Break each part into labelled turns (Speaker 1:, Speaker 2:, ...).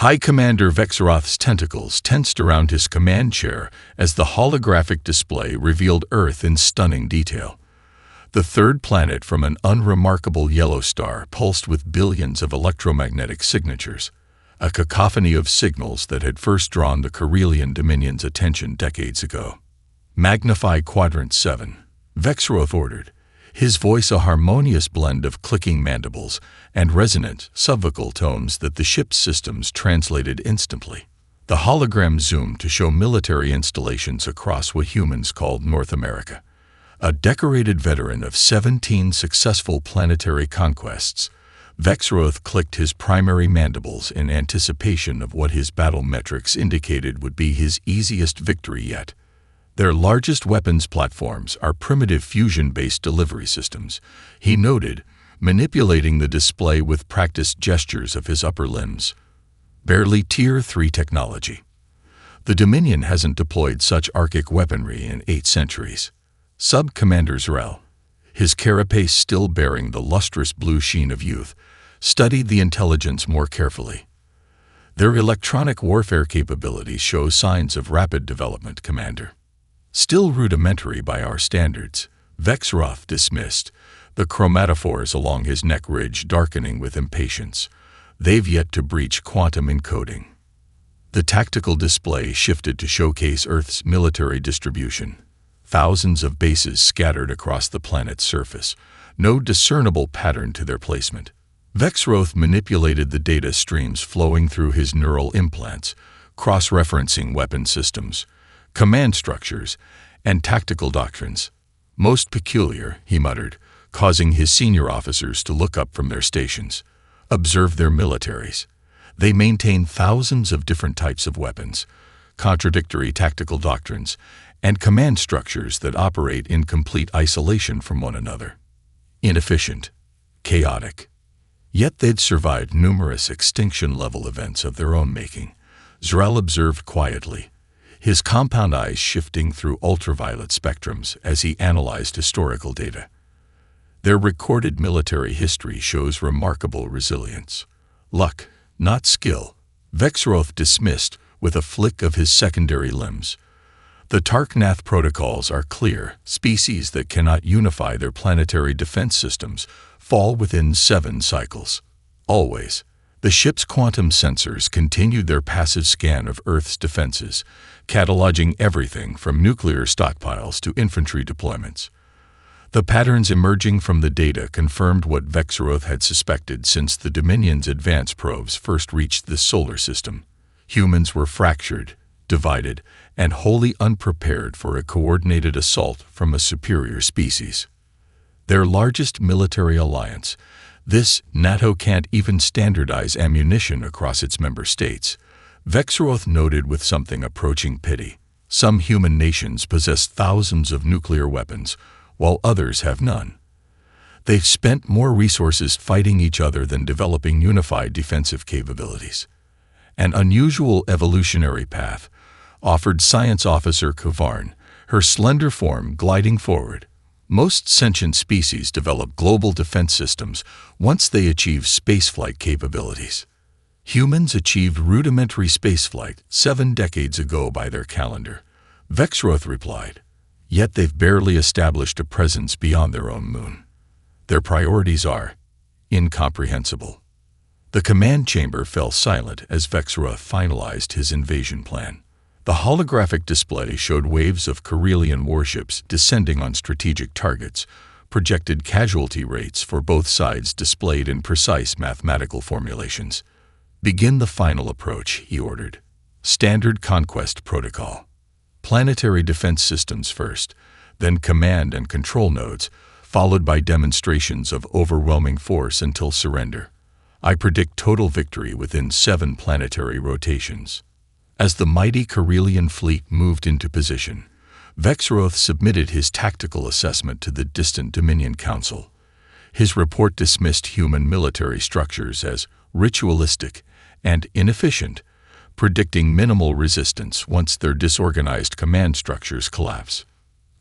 Speaker 1: High Commander Vexaroth's tentacles tensed around his command chair as the holographic display revealed Earth in stunning detail. The third planet from an unremarkable yellow star pulsed with billions of electromagnetic signatures, a cacophony of signals that had first drawn the Corellian Dominion's attention decades ago. "Magnify Quadrant 7, Vexaroth ordered, his voice a harmonious blend of clicking mandibles and resonant, subvocal tones that the ship's systems translated instantly. The hologram zoomed to show military installations across what humans called North America. A decorated veteran of 17 successful planetary conquests, Vexaroth clicked his primary mandibles in anticipation of what his battle metrics indicated would be his easiest victory yet. Their largest weapons platforms are primitive fusion-based delivery systems, he noted, manipulating the display with practiced gestures of his upper limbs. Barely Tier 3 technology. The Dominion hasn't deployed such archaic weaponry in 8 centuries. Sub-Commander Zrel, his carapace still bearing the lustrous blue sheen of youth, studied the intelligence more carefully. Their electronic warfare capabilities show signs of rapid development, Commander. Still rudimentary by our standards, Vexaroth dismissed, the chromatophores along his neck ridge darkening with impatience. They've yet to breach quantum encoding. The tactical display shifted to showcase Earth's military distribution. Thousands of bases scattered across the planet's surface, no discernible pattern to their placement. Vexaroth manipulated the data streams flowing through his neural implants, cross-referencing weapon systems, command structures, and tactical doctrines. Most peculiar, he muttered, causing his senior officers to look up from their stations. Observe their militaries. They maintain thousands of different types of weapons, contradictory tactical doctrines, and command structures that operate in complete isolation from one another. Inefficient, chaotic. Yet they'd survived numerous extinction-level events of their own making, Zrel observed quietly, his compound eyes shifting through ultraviolet spectrums as he analyzed historical data. Their recorded military history shows remarkable resilience. Luck, not skill, Vexaroth dismissed with a flick of his secondary limbs. The Tarknath protocols are clear. Species that cannot unify their planetary defense systems fall within 7 cycles. Always. The ship's quantum sensors continued their passive scan of Earth's defenses, cataloging everything from nuclear stockpiles to infantry deployments. The patterns emerging from the data confirmed what Vexaroth had suspected since the Dominion's advanced probes first reached the solar system. Humans were fractured, divided, and wholly unprepared for a coordinated assault from a superior species. Their largest military alliance, this NATO can't even standardize ammunition across its member states, Vexaroth noted with something approaching pity. Some human nations possess thousands of nuclear weapons, while others have none. They've spent more resources fighting each other than developing unified defensive capabilities. An unusual evolutionary path offered Science Officer Kavarn, her slender form gliding forward. Most sentient species develop global defense systems once they achieve spaceflight capabilities. Humans achieved rudimentary spaceflight 7 decades ago by their calendar, Vexaroth replied. Yet they've barely established a presence beyond their own moon. Their priorities are incomprehensible. The command chamber fell silent as Vexaroth finalized his invasion plan. The holographic display showed waves of Corellian warships descending on strategic targets, projected casualty rates for both sides displayed in precise mathematical formulations. Begin the final approach, he ordered. Standard conquest protocol. Planetary defense systems first, then command and control nodes, followed by demonstrations of overwhelming force until surrender. I predict total victory within 7 planetary rotations. As the mighty Corellian fleet moved into position, Vexaroth submitted his tactical assessment to the distant Dominion Council. His report dismissed human military structures as ritualistic and inefficient, predicting minimal resistance once their disorganized command structures collapse.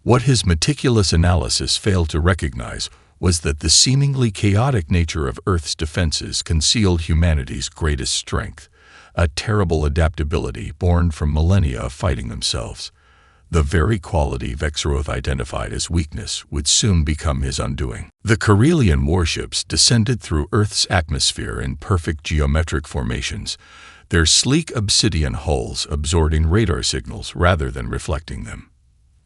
Speaker 1: What his meticulous analysis failed to recognize was that the seemingly chaotic nature of Earth's defenses concealed humanity's greatest strength, a terrible adaptability born from millennia of fighting themselves. The very quality Vexroth identified as weakness would soon become his undoing. The Corellian warships descended through Earth's atmosphere in perfect geometric formations, their sleek obsidian hulls absorbing radar signals rather than reflecting them.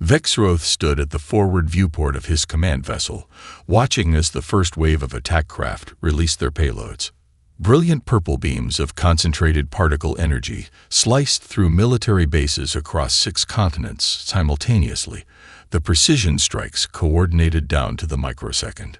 Speaker 1: Vexroth stood at the forward viewport of his command vessel, watching as the first wave of attack craft released their payloads. Brilliant purple beams of concentrated particle energy sliced through military bases across 6 continents simultaneously, the precision strikes coordinated down to the microsecond.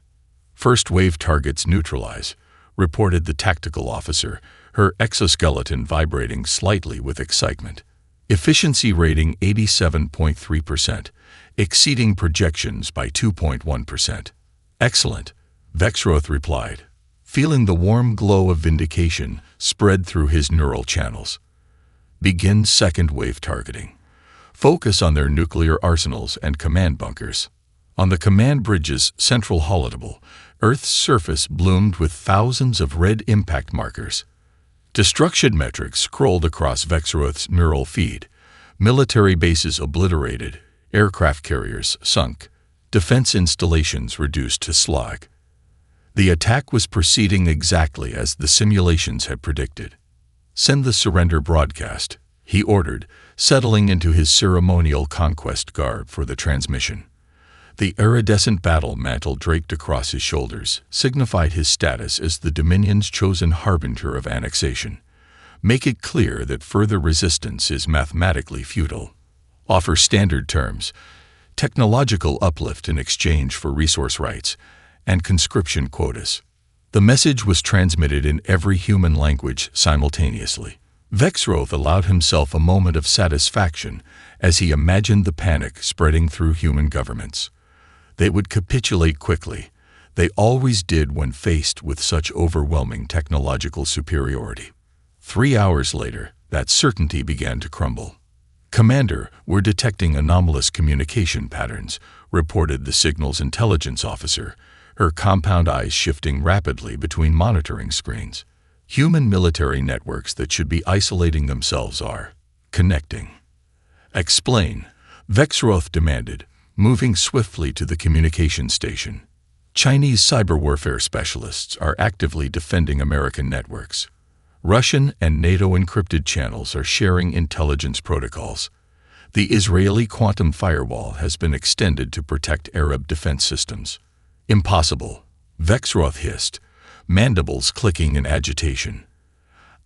Speaker 1: "First wave targets neutralize," reported the tactical officer, her exoskeleton vibrating slightly with excitement. "Efficiency rating 87.3%, exceeding projections by 2.1%. "Excellent," Vexroth replied, feeling the warm glow of vindication spread through his neural channels. "Begin second wave targeting. Focus on their nuclear arsenals and command bunkers." On the command bridge's central holotable, Earth's surface bloomed with thousands of red impact markers. Destruction metrics scrolled across Vexroth's neural feed. Military bases obliterated, aircraft carriers sunk, defense installations reduced to slag. The attack was proceeding exactly as the simulations had predicted. "Send the surrender broadcast," he ordered, settling into his ceremonial conquest garb for the transmission. The iridescent battle mantle draped across his shoulders signified his status as the Dominion's chosen harbinger of annexation. "Make it clear that further resistance is mathematically futile. Offer standard terms, technological uplift in exchange for resource rights, and conscription quotas." The message was transmitted in every human language simultaneously. Vexroth allowed himself a moment of satisfaction as he imagined the panic spreading through human governments. They would capitulate quickly. They always did when faced with such overwhelming technological superiority. 3 hours later, that certainty began to crumble. "Commander, we're detecting anomalous communication patterns," reported the signal's intelligence officer, her compound eyes shifting rapidly between monitoring screens. "Human military networks that should be isolating themselves are connecting." "Explain," Vexroth demanded, moving swiftly to the communication station. "Chinese cyber warfare specialists are actively defending American networks. Russian and NATO encrypted channels are sharing intelligence protocols. The Israeli quantum firewall has been extended to protect Arab defense systems." "Impossible," Vexroth hissed, mandibles clicking in agitation.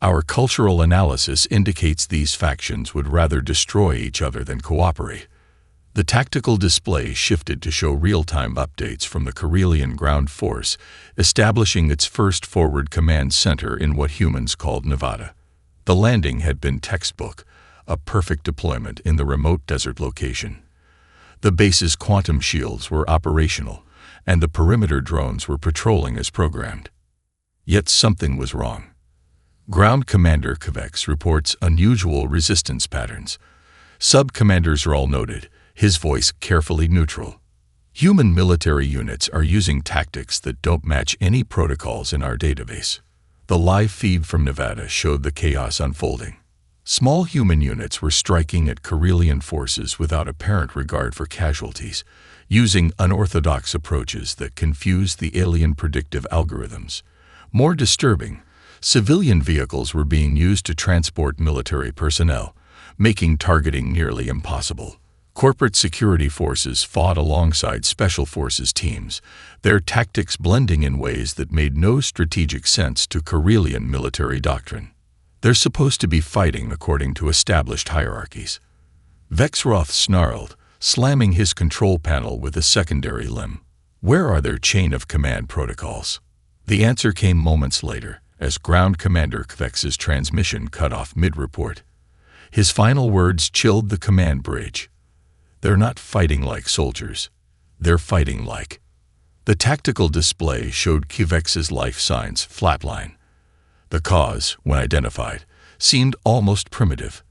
Speaker 1: "Our cultural analysis indicates these factions would rather destroy each other than cooperate." The tactical display shifted to show real-time updates from the Corellian ground force, establishing its first forward command center in what humans called Nevada. The landing had been textbook, a perfect deployment in the remote desert location. The base's quantum shields were operational, and the perimeter drones were patrolling as programmed. Yet something was wrong. Ground Commander Kvex reports unusual resistance patterns. Sub-commanders are all noted, his voice carefully neutral. "Human military units are using tactics that don't match any protocols in our database." The live feed from Nevada showed the chaos unfolding. Small human units were striking at Corellian forces without apparent regard for casualties, using unorthodox approaches that confused the alien predictive algorithms. More disturbing, civilian vehicles were being used to transport military personnel, making targeting nearly impossible. Corporate security forces fought alongside special forces teams, their tactics blending in ways that made no strategic sense to Corellian military doctrine. "They're supposed to be fighting according to established hierarchies." Vexroth snarled, slamming his control panel with a secondary limb. "Where are their chain of command protocols?" The answer came moments later, as Ground Commander Kvex's transmission cut off mid-report. His final words chilled the command bridge. "They're not fighting like soldiers. They're fighting like..." The tactical display showed Kvex's life signs flatline. The cause, when identified, seemed almost primitive.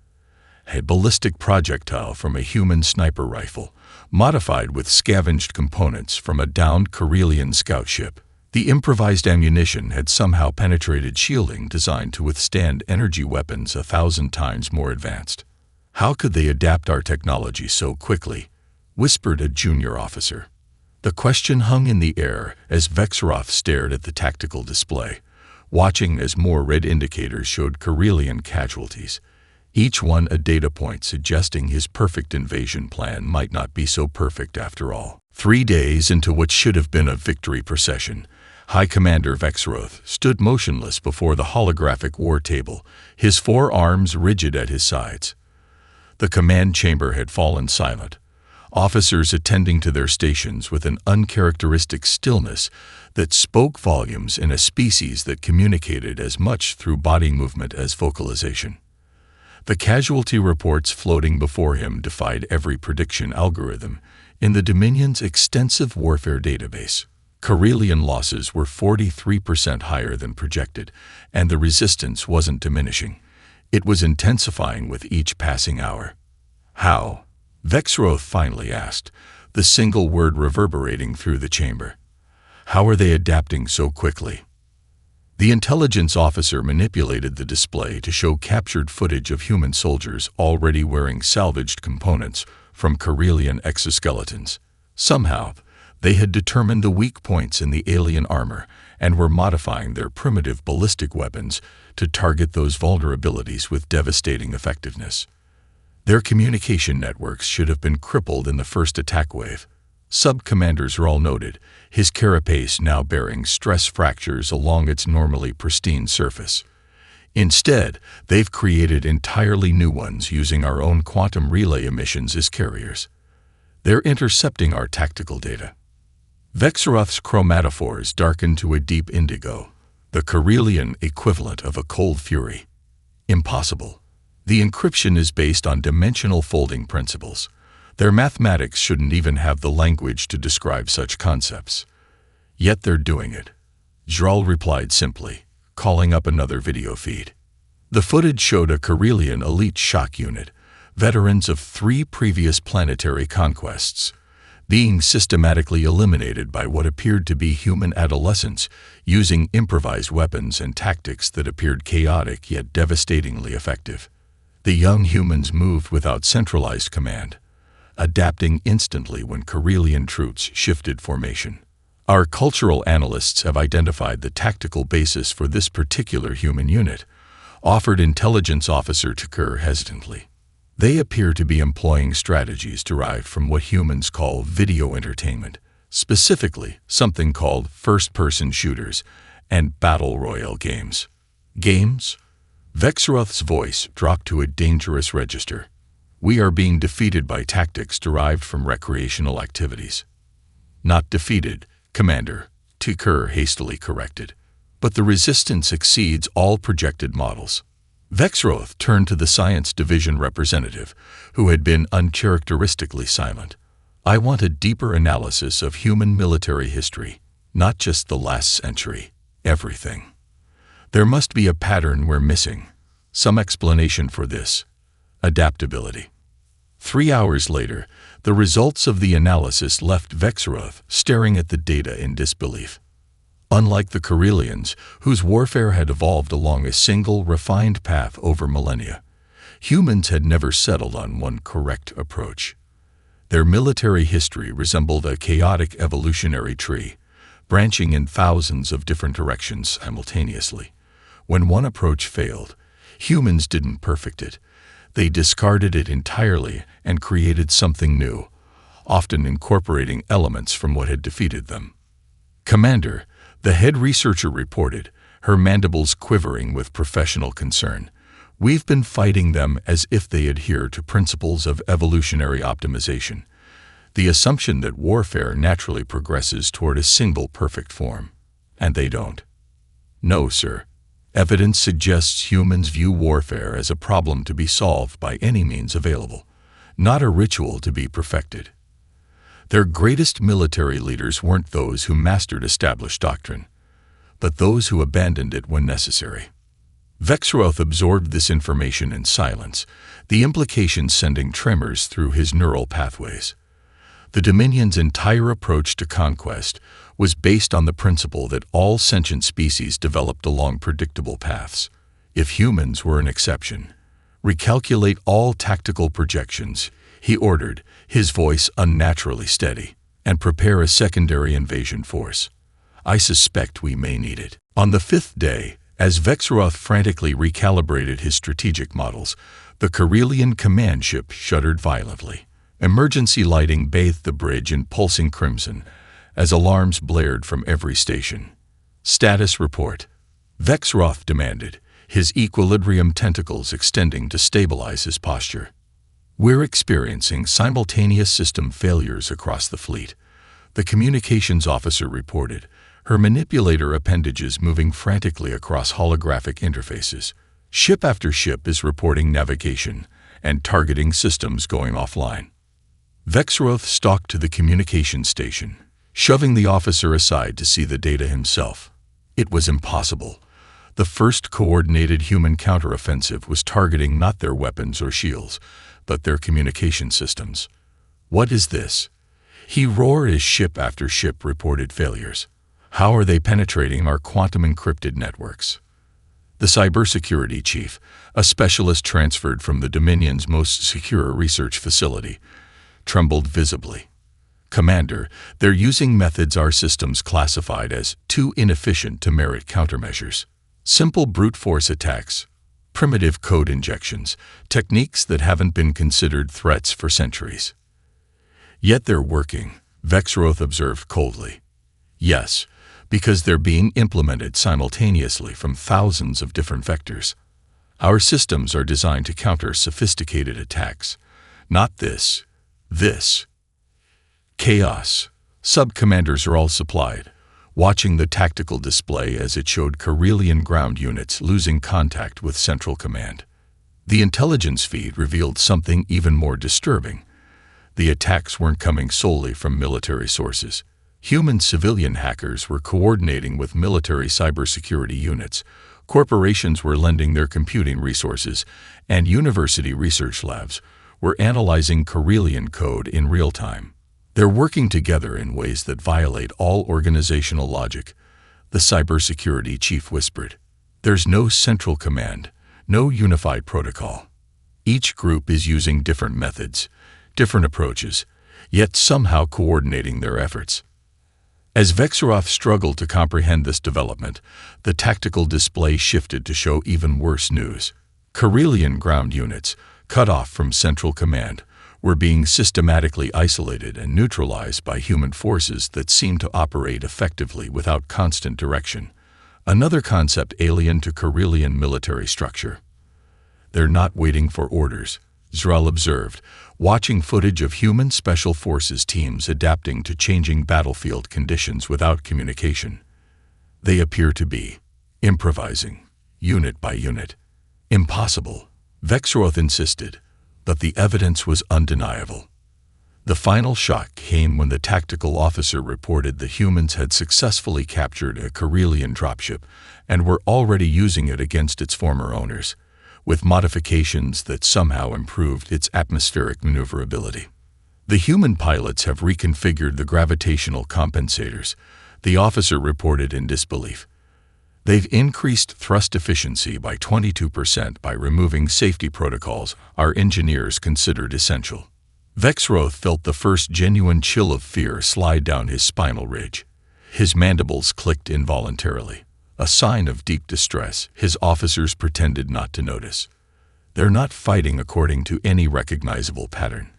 Speaker 1: A ballistic projectile from a human sniper rifle, modified with scavenged components from a downed Corellian scout ship. The improvised ammunition had somehow penetrated shielding designed to withstand energy weapons 1,000 times more advanced. "How could they adapt our technology so quickly?" whispered a junior officer. The question hung in the air as Vexroth stared at the tactical display, watching as more red indicators showed Corellian casualties, each one a data point suggesting his perfect invasion plan might not be so perfect after all. 3 days into what should have been a victory procession, High Commander Vexroth stood motionless before the holographic war table, his 4 arms rigid at his sides. The command chamber had fallen silent, officers attending to their stations with an uncharacteristic stillness that spoke volumes in a species that communicated as much through body movement as vocalization. The casualty reports floating before him defied every prediction algorithm in the Dominion's extensive warfare database. Corellian losses were 43% higher than projected, and the resistance wasn't diminishing. It was intensifying with each passing hour. "How?" Vexroth finally asked, the single word reverberating through the chamber. "How are they adapting so quickly?" The intelligence officer manipulated the display to show captured footage of human soldiers already wearing salvaged components from Corellian exoskeletons. Somehow, they had determined the weak points in the alien armor and were modifying their primitive ballistic weapons to target those vulnerabilities with devastating effectiveness. Their communication networks should have been crippled in the first attack wave. Sub-Commander Zral noted, his carapace now bearing stress fractures along its normally pristine surface. Instead, they've created entirely new ones using our own quantum relay emissions as carriers. They're intercepting our tactical data. Vexroth's chromatophores darkened to a deep indigo, the Corellian equivalent of a cold fury. Impossible. The encryption is based on dimensional folding principles. Their mathematics shouldn't even have the language to describe such concepts. Yet they're doing it. Zral replied simply, calling up another video feed. The footage showed a Corellian elite shock unit, veterans of 3 previous planetary conquests, being systematically eliminated by what appeared to be human adolescents using improvised weapons and tactics that appeared chaotic yet devastatingly effective. The young humans moved without centralized command, adapting instantly when Corellian troops shifted formation. Our cultural analysts have identified the tactical basis for this particular human unit, offered Intelligence Officer Tukur hesitantly. They appear to be employing strategies derived from what humans call video entertainment, specifically something called first-person shooters and battle royale games. Games? Vexroth's voice dropped to a dangerous register. "We are being defeated by tactics derived from recreational activities." "Not defeated, Commander," Tukur hastily corrected. "But the resistance exceeds all projected models." Vexroth turned to the Science Division representative, who had been uncharacteristically silent. "I want a deeper analysis of human military history, not just the last century. Everything. There must be a pattern we're missing. Some explanation for this. Adaptability." 3 hours later, the results of the analysis left Vexroth staring at the data in disbelief. Unlike the Corellians, whose warfare had evolved along a single, refined path over millennia, humans had never settled on one correct approach. Their military history resembled a chaotic evolutionary tree, branching in thousands of different directions simultaneously. When one approach failed, humans didn't perfect it. They discarded it entirely and created something new, often incorporating elements from what had defeated them. "Commander," the head researcher reported, her mandibles quivering with professional concern, "we've been fighting them as if they adhere to principles of evolutionary optimization, the assumption that warfare naturally progresses toward a single perfect form. And they don't. No, sir. Evidence suggests humans view warfare as a problem to be solved by any means available, not a ritual to be perfected. Their greatest military leaders weren't those who mastered established doctrine, but those who abandoned it when necessary." Vexroth absorbed this information in silence, the implications sending tremors through his neural pathways. The Dominion's entire approach to conquest was based on the principle that all sentient species developed along predictable paths. If humans were an exception, recalculate all tactical projections, he ordered, his voice unnaturally steady, and prepare a secondary invasion force. I suspect we may need it. On the fifth day, as Vexaroth frantically recalibrated his strategic models, the Corellian command ship shuddered violently. Emergency lighting bathed the bridge in pulsing crimson as alarms blared from every station. Status report, Vexaroth demanded, his equilibrium tentacles extending to stabilize his posture. We're experiencing simultaneous system failures across the fleet, the communications officer reported, her manipulator appendages moving frantically across holographic interfaces. Ship after ship is reporting navigation and targeting systems going offline. Vexaroth stalked to the communications station, shoving the officer aside to see the data himself. It was impossible. The first coordinated human counteroffensive was targeting not their weapons or shields, but their communication systems. What is this? He roared as ship after ship reported failures. How are they penetrating our quantum-encrypted networks? The cybersecurity chief, a specialist transferred from the Dominion's most secure research facility, trembled visibly. Commander, they're using methods our systems classified as too inefficient to merit countermeasures. Simple brute force attacks, primitive code injections, techniques that haven't been considered threats for centuries. Yet they're working, Vexaroth observed coldly. Yes, because they're being implemented simultaneously from thousands of different vectors. Our systems are designed to counter sophisticated attacks, not this. Chaos. Sub-commanders are all supplied, watching the tactical display as it showed Corellian ground units losing contact with Central Command. The intelligence feed revealed something even more disturbing. The attacks weren't coming solely from military sources. Human civilian hackers were coordinating with military cybersecurity units, corporations were lending their computing resources, and university research labs were analyzing Corellian code in real time. They're working together in ways that violate all organizational logic, the cybersecurity chief whispered. There's no central command, no unified protocol. Each group is using different methods, different approaches, yet somehow coordinating their efforts. As Vexaroth struggled to comprehend this development, the tactical display shifted to show even worse news. Corellian ground units, cut off from Central Command, were being systematically isolated and neutralized by human forces that seemed to operate effectively without constant direction, another concept alien to Corellian military structure. They're not waiting for orders, Zral observed, watching footage of human special forces teams adapting to changing battlefield conditions without communication. They appear to be improvising, unit by unit. Impossible, Vexaroth insisted, but the evidence was undeniable. The final shock came when the tactical officer reported the humans had successfully captured a Corellian dropship and were already using it against its former owners, with modifications that somehow improved its atmospheric maneuverability. The human pilots have reconfigured the gravitational compensators, the officer reported in disbelief. They've increased thrust efficiency by 22% by removing safety protocols our engineers considered essential. Vexaroth felt the first genuine chill of fear slide down his spinal ridge. His mandibles clicked involuntarily. A sign of deep distress his officers pretended not to notice. They're not fighting according to any recognizable pattern,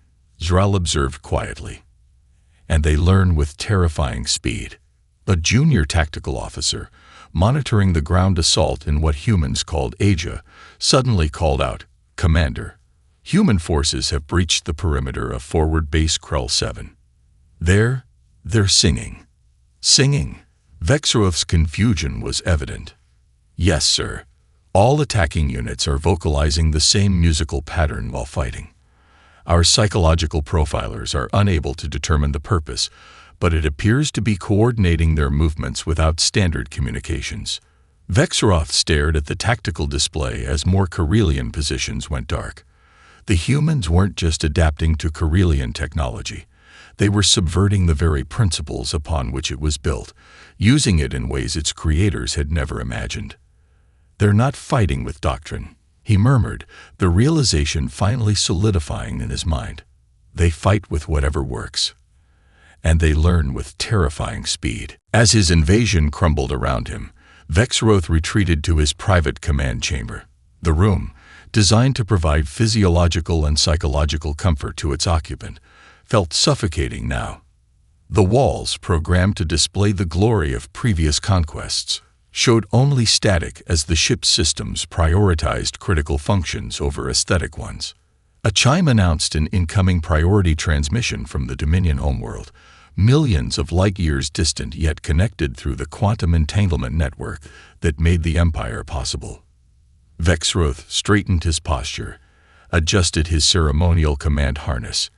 Speaker 1: Zral observed quietly. And they learn with terrifying speed. A junior tactical officer, monitoring the ground assault in what humans called Asia, suddenly called out, "Commander, human forces have breached the perimeter of forward base Krell 7. They're singing. Singing." Vexaroth's confusion was evident. "Yes, sir. All attacking units are vocalizing the same musical pattern while fighting. Our psychological profilers are unable to determine the purpose, but it appears to be coordinating their movements without standard communications." Vexaroth stared at the tactical display as more Corellian positions went dark. The humans weren't just adapting to Corellian technology. They were subverting the very principles upon which it was built, using it in ways its creators had never imagined. "They're not fighting with doctrine," he murmured, the realization finally solidifying in his mind. "They fight with whatever works. And they learn with terrifying speed." As his invasion crumbled around him, Vexroth retreated to his private command chamber. The room, designed to provide physiological and psychological comfort to its occupant, felt suffocating now. The walls, programmed to display the glory of previous conquests, showed only static as the ship's systems prioritized critical functions over aesthetic ones. A chime announced an incoming priority transmission from the Dominion homeworld, millions of light-years distant yet connected through the quantum entanglement network that made the Empire possible. Vexroth straightened his posture, adjusted his ceremonial command harness,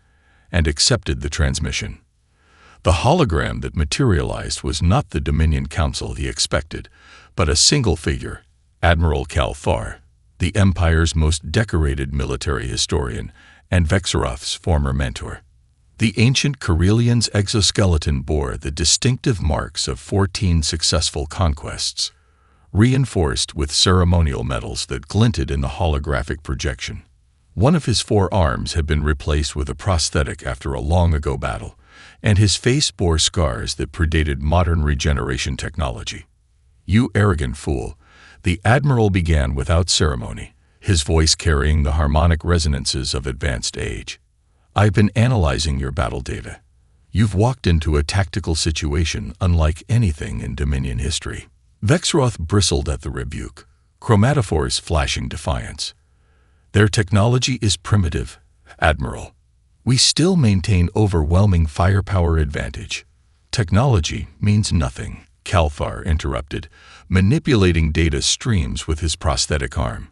Speaker 1: and accepted the transmission. The hologram that materialized was not the Dominion Council he expected, but a single figure, Admiral Calthar, the Empire's most decorated military historian and Vexroth's former mentor. The ancient Corellian's exoskeleton bore the distinctive marks of 14 successful conquests, reinforced with ceremonial medals that glinted in the holographic projection. One of his 4 arms had been replaced with a prosthetic after a long-ago battle, and his face bore scars that predated modern regeneration technology. "You arrogant fool," the Admiral began without ceremony, his voice carrying the harmonic resonances of advanced age. "I've been analyzing your battle data. You've walked into a tactical situation unlike anything in Dominion history." Vexroth bristled at the rebuke, chromatophores flashing defiance. "Their technology is primitive, Admiral. We still maintain overwhelming firepower advantage." "Technology means nothing," Calthar interrupted, manipulating data streams with his prosthetic arm.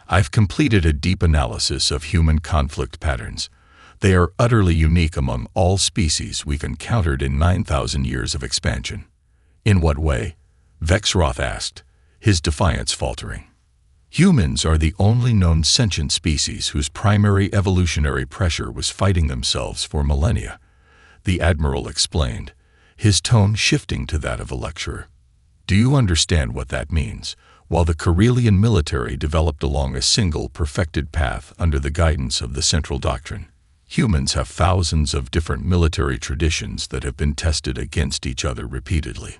Speaker 1: "I've completed a deep analysis of human conflict patterns. They are utterly unique among all species we've encountered in 9,000 years of expansion." "In what way?" Vexroth asked, his defiance faltering. "Humans are the only known sentient species whose primary evolutionary pressure was fighting themselves for millennia," the Admiral explained, his tone shifting to that of a lecturer. "Do you understand what that means? While the Corellian military developed along a single perfected path under the guidance of the central doctrine, humans have thousands of different military traditions that have been tested against each other repeatedly."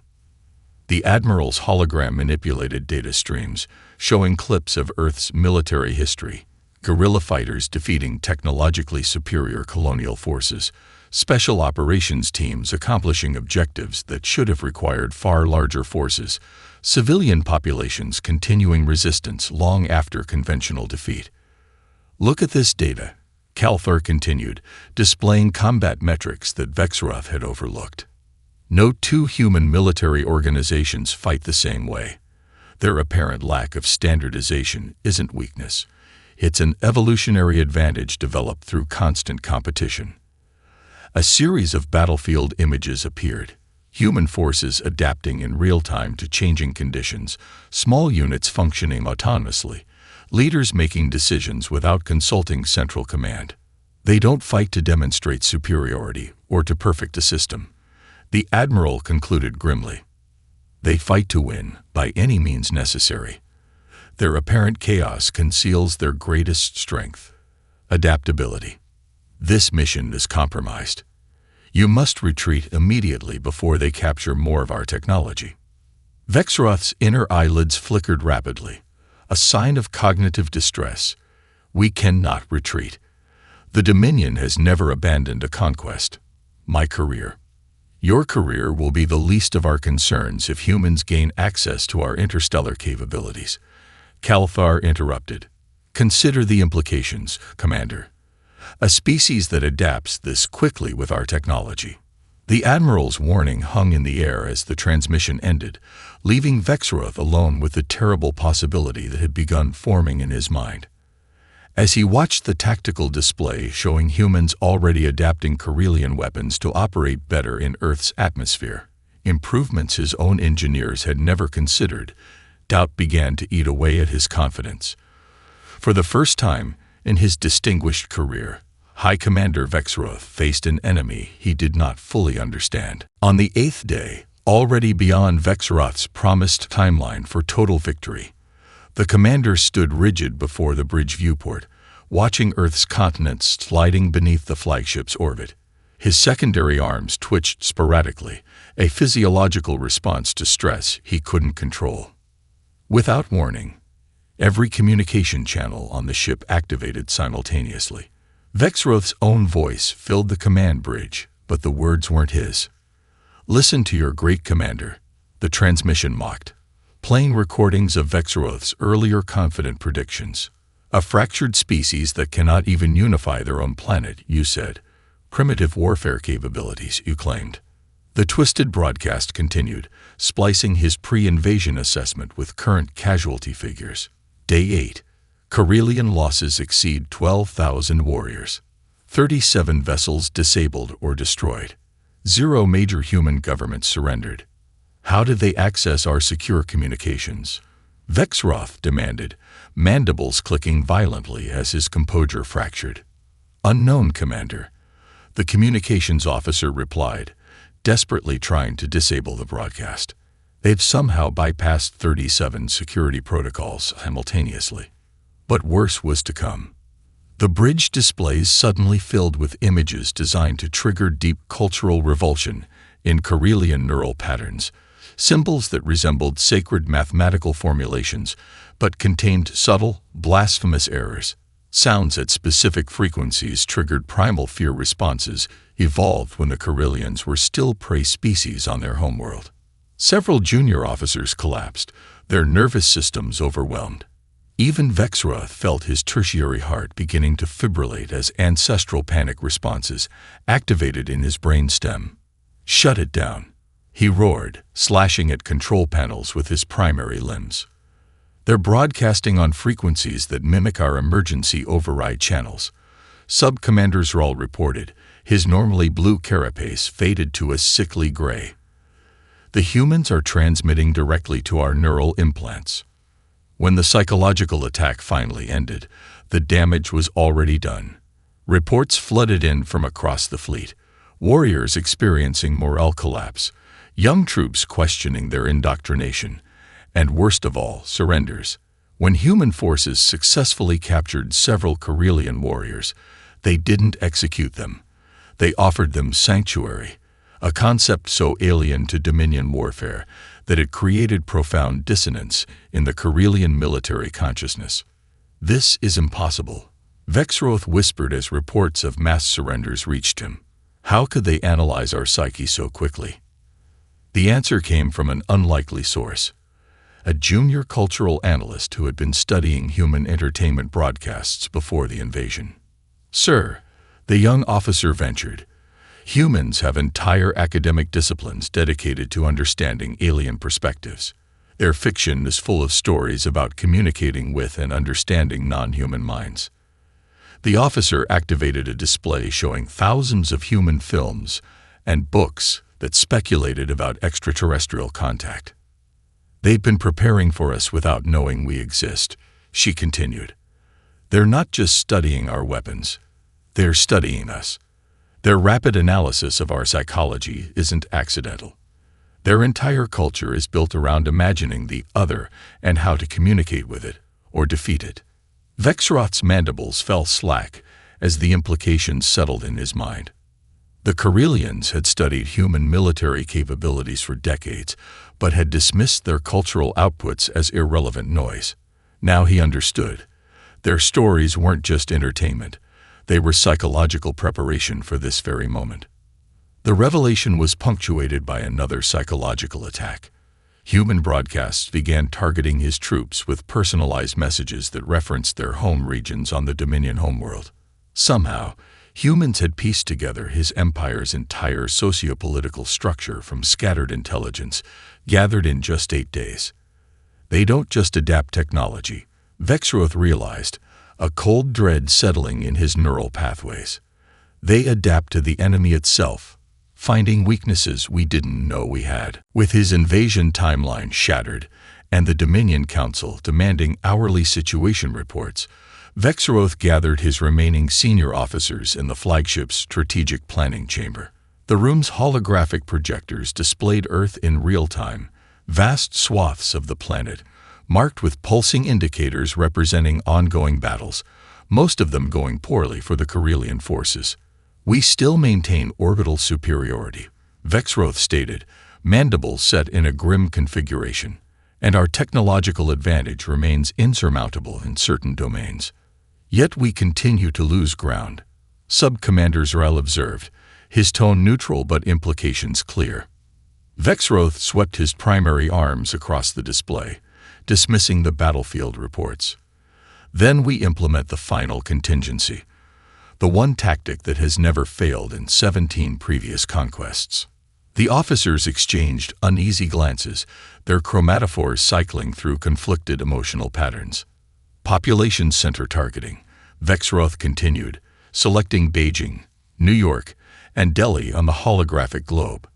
Speaker 1: The Admiral's hologram manipulated data streams, showing clips of Earth's military history, guerrilla fighters defeating technologically superior colonial forces, special operations teams accomplishing objectives that should have required far larger forces, civilian populations continuing resistance long after conventional defeat. "Look at this data," Calthar continued, displaying combat metrics that Vexroth had overlooked. "No 2 human military organizations fight the same way. Their apparent lack of standardization isn't weakness. It's an evolutionary advantage developed through constant competition." A series of battlefield images appeared, human forces adapting in real time to changing conditions, small units functioning autonomously, leaders making decisions without consulting central command. "They don't fight to demonstrate superiority or to perfect a system," the Admiral concluded grimly. "They fight to win by any means necessary. Their apparent chaos conceals their greatest strength, adaptability. This mission is compromised. You must retreat immediately before they capture more of our technology." Vexroth's inner eyelids flickered rapidly, a sign of cognitive distress. "We cannot retreat. The Dominion has never abandoned a conquest. My career. Your career will be the least of our concerns if humans gain access to our interstellar capabilities." Calthar interrupted. "Consider the implications, Commander. A species that adapts this quickly with our technology." The Admiral's warning hung in the air as the transmission ended, leaving Vexroth alone with the terrible possibility that had begun forming in his mind. As he watched the tactical display showing humans already adapting Corellian weapons to operate better in Earth's atmosphere, improvements his own engineers had never considered, doubt began to eat away at his confidence. For the first time in his distinguished career, High Commander Vexroth faced an enemy he did not fully understand. On the 8th day, already beyond Vexroth's promised timeline for total victory, the commander stood rigid before the bridge viewport, watching Earth's continents sliding beneath the flagship's orbit. His secondary arms twitched sporadically, a physiological response to stress he couldn't control. Without warning, every communication channel on the ship activated simultaneously. Vexroth's own voice filled the command bridge, but the words weren't his. "Listen to your great commander," the transmission mocked, playing recordings of Vexroth's earlier confident predictions. "A fractured species that cannot even unify their own planet," you said. "Primitive warfare capabilities," you claimed. The twisted broadcast continued, splicing his pre-invasion assessment with current casualty figures. Day 8. Corellian losses exceed 12,000 warriors. 37 vessels disabled or destroyed. 0 major human governments surrendered. How did they access our secure communications? Vexroth demanded, mandibles clicking violently as his composure fractured. "Unknown, Commander," the communications officer replied, desperately trying to disable the broadcast. "They've somehow bypassed 37 security protocols simultaneously." But worse was to come. The bridge displays suddenly filled with images designed to trigger deep cultural revulsion in Corellian neural patterns, symbols that resembled sacred mathematical formulations but contained subtle, blasphemous errors. Sounds at specific frequencies triggered primal fear responses evolved when the Corellians were still prey species on their homeworld. Several junior officers collapsed, their nervous systems overwhelmed. Even Vexroth felt his tertiary heart beginning to fibrillate as ancestral panic responses activated in his brainstem. "Shut it down," he roared, slashing at control panels with his primary limbs. "They're broadcasting on frequencies that mimic our emergency override channels," Sub-Commander Zral reported, his normally blue carapace faded to a sickly gray. "The humans are transmitting directly to our neural implants." When the psychological attack finally ended, the damage was already done. Reports flooded in from across the fleet, warriors experiencing morale collapse, young troops questioning their indoctrination, and worst of all, surrenders. When human forces successfully captured several Corellian warriors, they didn't execute them. They offered them sanctuary, a concept so alien to Dominion warfare that it created profound dissonance in the Corellian military consciousness. "This is impossible," Vexroth whispered as reports of mass surrenders reached him. "How could they analyze our psyche so quickly?" The answer came from an unlikely source, a junior cultural analyst who had been studying human entertainment broadcasts before the invasion. "Sir," the young officer ventured, "humans have entire academic disciplines dedicated to understanding alien perspectives. Their fiction is full of stories about communicating with and understanding non-human minds." The officer activated a display showing thousands of human films and books that speculated about extraterrestrial contact. "They've been preparing for us without knowing we exist," she continued. "They're not just studying our weapons, they're studying us. Their rapid analysis of our psychology isn't accidental. Their entire culture is built around imagining the other and how to communicate with it or defeat it." Vexroth's mandibles fell slack as the implications settled in his mind. The Corellians had studied human military capabilities for decades, but had dismissed their cultural outputs as irrelevant noise. Now he understood. Their stories weren't just entertainment. They were psychological preparation for this very moment. The revelation was punctuated by another psychological attack. Human broadcasts began targeting his troops with personalized messages that referenced their home regions on the Dominion homeworld. Somehow, humans had pieced together his empire's entire sociopolitical structure from scattered intelligence gathered in just 8 days. They don't just adapt technology, Vexroth realized, a cold dread settling in his neural pathways. They adapt to the enemy itself, finding weaknesses we didn't know we had. With his invasion timeline shattered and the Dominion Council demanding hourly situation reports, Vexaroth gathered his remaining senior officers in the flagship's strategic planning chamber. The room's holographic projectors displayed Earth in real time, vast swaths of the planet, marked with pulsing indicators representing ongoing battles, most of them going poorly for the Corellian forces. "We still maintain orbital superiority," Vexaroth stated, mandibles set in a grim configuration, "and our technological advantage remains insurmountable in certain domains. Yet we continue to lose ground," Sub-Commander Zrael observed, his tone neutral but implications clear. Vexaroth swept his primary arms across the display, dismissing the battlefield reports. "Then we implement the final contingency, the one tactic that has never failed in 17 previous conquests." The officers exchanged uneasy glances, their chromatophores cycling through conflicted emotional patterns. "Population center targeting," Vexaroth continued, selecting Beijing, New York, and Delhi on the holographic globe.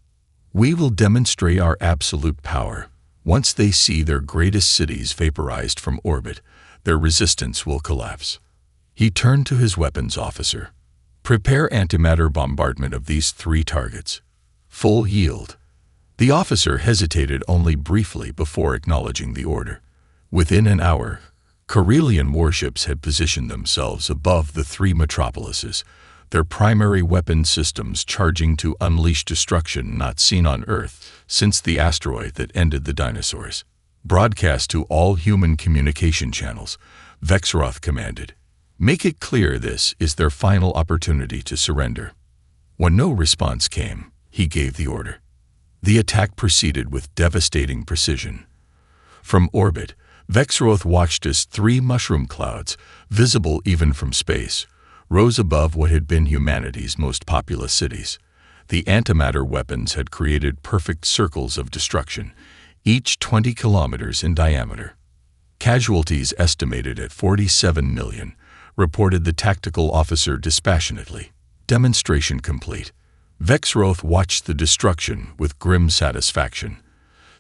Speaker 1: "We will demonstrate our absolute power. Once they see their greatest cities vaporized from orbit, their resistance will collapse." He turned to his weapons officer. "Prepare antimatter bombardment of these 3 targets. Full yield." The officer hesitated only briefly before acknowledging the order. Within an hour, Corellian warships had positioned themselves above the 3 metropolises, their primary weapon systems charging to unleash destruction not seen on Earth since the asteroid that ended the dinosaurs. "Broadcast to all human communication channels," Vexaroth commanded. "Make it clear this is their final opportunity to surrender." When no response came, he gave the order. The attack proceeded with devastating precision. From orbit, Vexaroth watched as 3 mushroom clouds, visible even from space, rose above what had been humanity's most populous cities. The antimatter weapons had created perfect circles of destruction, each 20 kilometers in diameter. "Casualties estimated at 47 million, reported the tactical officer dispassionately. Demonstration complete. Vexaroth watched the destruction with grim satisfaction,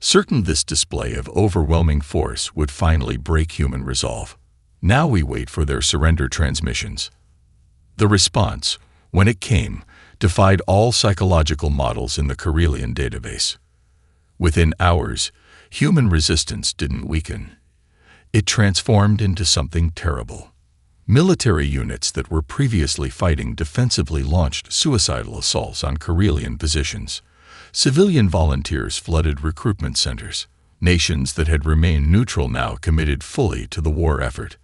Speaker 1: certain this display of overwhelming force would finally break human resolve. Now we wait for their surrender transmissions. The response, when it came, defied all psychological models in the Corellian database. Within hours, human resistance didn't weaken. It transformed into something terrible. Military units that were previously fighting defensively launched suicidal assaults on Corellian positions. Civilian volunteers flooded recruitment centers. Nations that had remained neutral now committed fully to the war effort.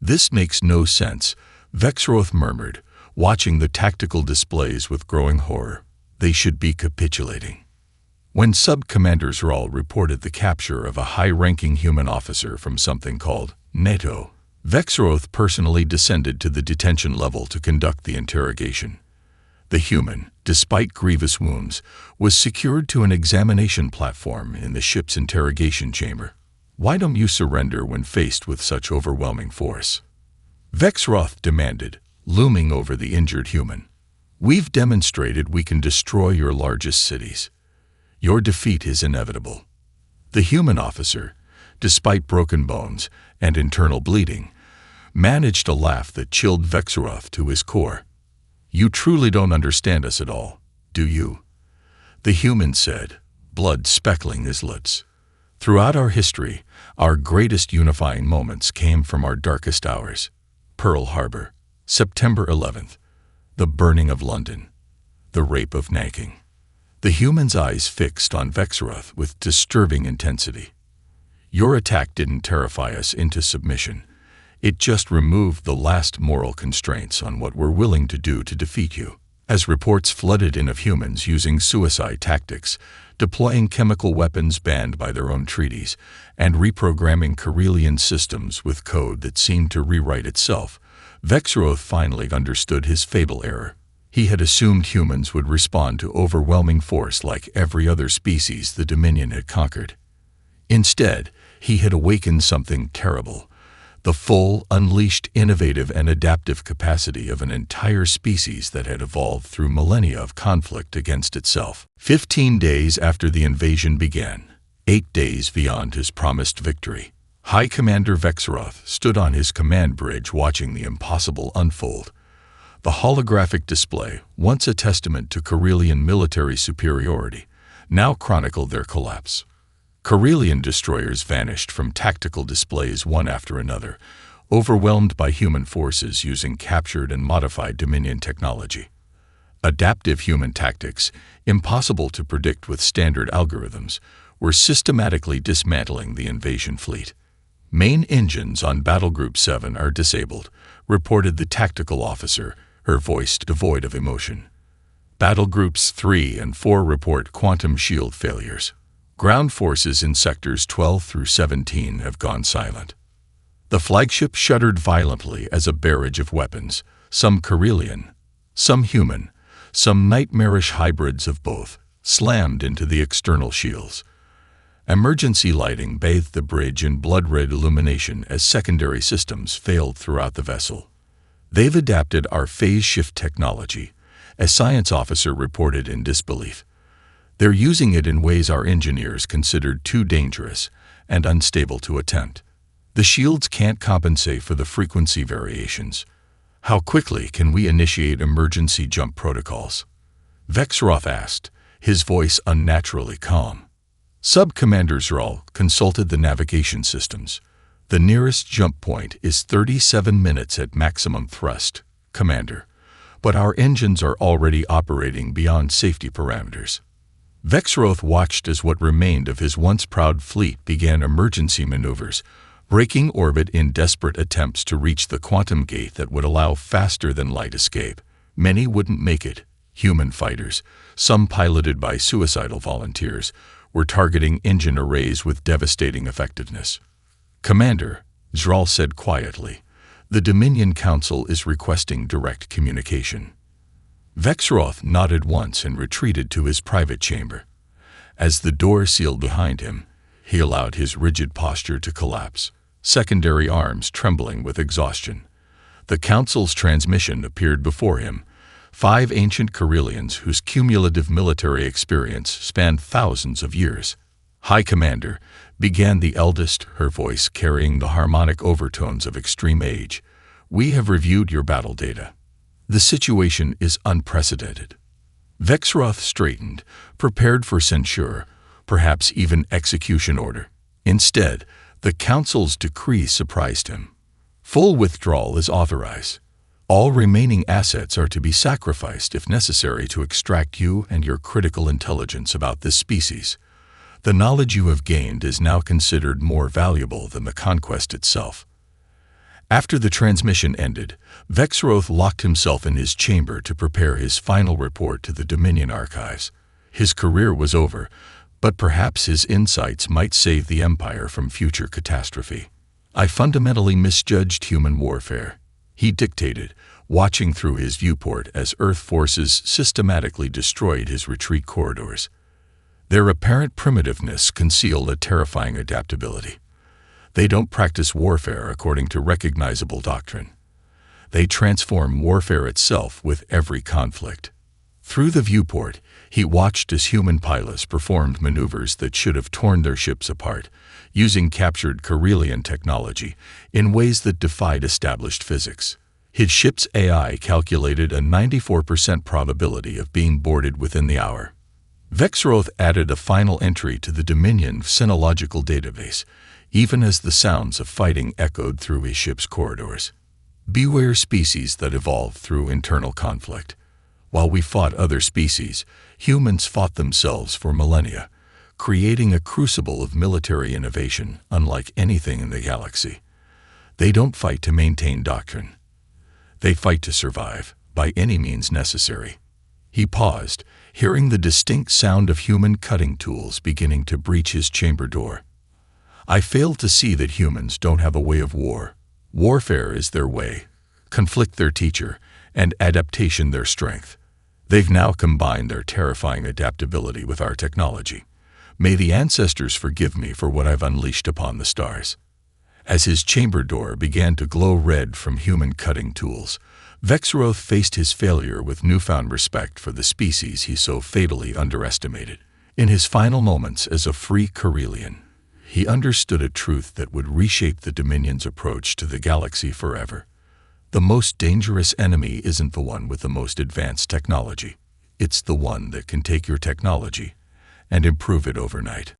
Speaker 1: "This makes no sense," Vexaroth murmured, watching the tactical displays with growing horror. "They should be capitulating." When Sub-Commander Zrael reported the capture of a high-ranking human officer from something called NATO, Vexaroth personally descended to the detention level to conduct the interrogation. The human, despite grievous wounds, was secured to an examination platform in the ship's interrogation chamber. "Why don't you surrender when faced with such overwhelming force?" Vexaroth demanded, looming over the injured human. "We've demonstrated we can destroy your largest cities. Your defeat is inevitable." The human officer, despite broken bones and internal bleeding, managed a laugh that chilled Vexaroth to his core. "You truly don't understand us at all, do you?" The human said, blood speckling his lips. "Throughout our history, our greatest unifying moments came from our darkest hours. Pearl Harbor, September 11th, the burning of London, the rape of Nanking." The human's eyes fixed on Vexaroth with disturbing intensity. "Your attack didn't terrify us into submission. It just removed the last moral constraints on what we're willing to do to defeat you." As reports flooded in of humans using suicide tactics, deploying chemical weapons banned by their own treaties, and reprogramming Corellian systems with code that seemed to rewrite itself, Vexaroth finally understood his fatal error. He had assumed humans would respond to overwhelming force like every other species the Dominion had conquered. Instead, he had awakened something terrible: the full, unleashed, innovative, and adaptive capacity of an entire species that had evolved through millennia of conflict against itself. 15 days after the invasion began, 8 days beyond his promised victory, High Commander Vexaroth stood on his command bridge watching the impossible unfold. The holographic display, once a testament to Corellian military superiority, now chronicled their collapse. Corellian destroyers vanished from tactical displays one after another, overwhelmed by human forces using captured and modified Dominion technology. Adaptive human tactics, impossible to predict with standard algorithms, were systematically dismantling the invasion fleet. Main engines on Battle Group 7 are disabled, reported the tactical officer, her voice devoid of emotion. Battle Groups 3 and 4 report quantum shield failures. Ground forces in sectors 12 through 17 have gone silent. The flagship shuddered violently as a barrage of weapons, some Corellian, some human, some nightmarish hybrids of both, slammed into the external shields. Emergency lighting bathed the bridge in blood-red illumination as secondary systems failed throughout the vessel. "They've adapted our phase shift technology," a science officer reported in disbelief. "They're using it in ways our engineers considered too dangerous and unstable to attempt. The shields can't compensate for the frequency variations. How quickly can we initiate emergency jump protocols?" Vexaroth asked, his voice unnaturally calm. Sub-Commander Zral consulted the navigation systems. "The nearest jump point is 37 minutes at maximum thrust, Commander, but our engines are already operating beyond safety parameters." Vexaroth watched as what remained of his once proud fleet began emergency maneuvers, breaking orbit in desperate attempts to reach the quantum gate that would allow faster-than-light escape. Many wouldn't make it. Human fighters, some piloted by suicidal volunteers, were targeting engine arrays with devastating effectiveness. "Commander," Zral said quietly, "the Dominion Council is requesting direct communication." Vexaroth nodded once and retreated to his private chamber. As the door sealed behind him, he allowed his rigid posture to collapse, secondary arms trembling with exhaustion. The Council's transmission appeared before him, 5 ancient Corellians whose cumulative military experience spanned thousands of years. "High Commander," began the eldest, her voice carrying the harmonic overtones of extreme age, "we have reviewed your battle data. The situation is unprecedented." Vexaroth straightened, prepared for censure, perhaps even execution order. Instead, the Council's decree surprised him. "Full withdrawal is authorized. All remaining assets are to be sacrificed if necessary to extract you and your critical intelligence about this species. The knowledge you have gained is now considered more valuable than the conquest itself." After the transmission ended, Vexaroth locked himself in his chamber to prepare his final report to the Dominion archives. His career was over, but perhaps his insights might save the Empire from future catastrophe. "I fundamentally misjudged human warfare," he dictated, watching through his viewport as Earth forces systematically destroyed his retreat corridors. Their apparent primitiveness concealed a terrifying adaptability. They don't practice warfare according to recognizable doctrine. They transform warfare itself with every conflict. Through the viewport, he watched as human pilots performed maneuvers that should have torn their ships apart, using captured Corellian technology in ways that defied established physics. His ship's AI calculated a 94% probability of being boarded within the hour. Vexaroth added a final entry to the Dominion Xenological database, even as the sounds of fighting echoed through his ship's corridors. "Beware species that evolve through internal conflict. While we fought other species, humans fought themselves for millennia, creating a crucible of military innovation unlike anything in the galaxy. They don't fight to maintain doctrine. They fight to survive, by any means necessary." He paused, hearing the distinct sound of human cutting tools beginning to breach his chamber door. "I failed to see that humans don't have a way of war. Warfare is their way, conflict their teacher, and adaptation their strength. They've now combined their terrifying adaptability with our technology. May the ancestors forgive me for what I've unleashed upon the stars." As his chamber door began to glow red from human cutting tools, Vexaroth faced his failure with newfound respect for the species he so fatally underestimated. In his final moments as a free Corellian, he understood a truth that would reshape the Dominion's approach to the galaxy forever. The most dangerous enemy isn't the one with the most advanced technology. It's the one that can take your technology and improve it overnight.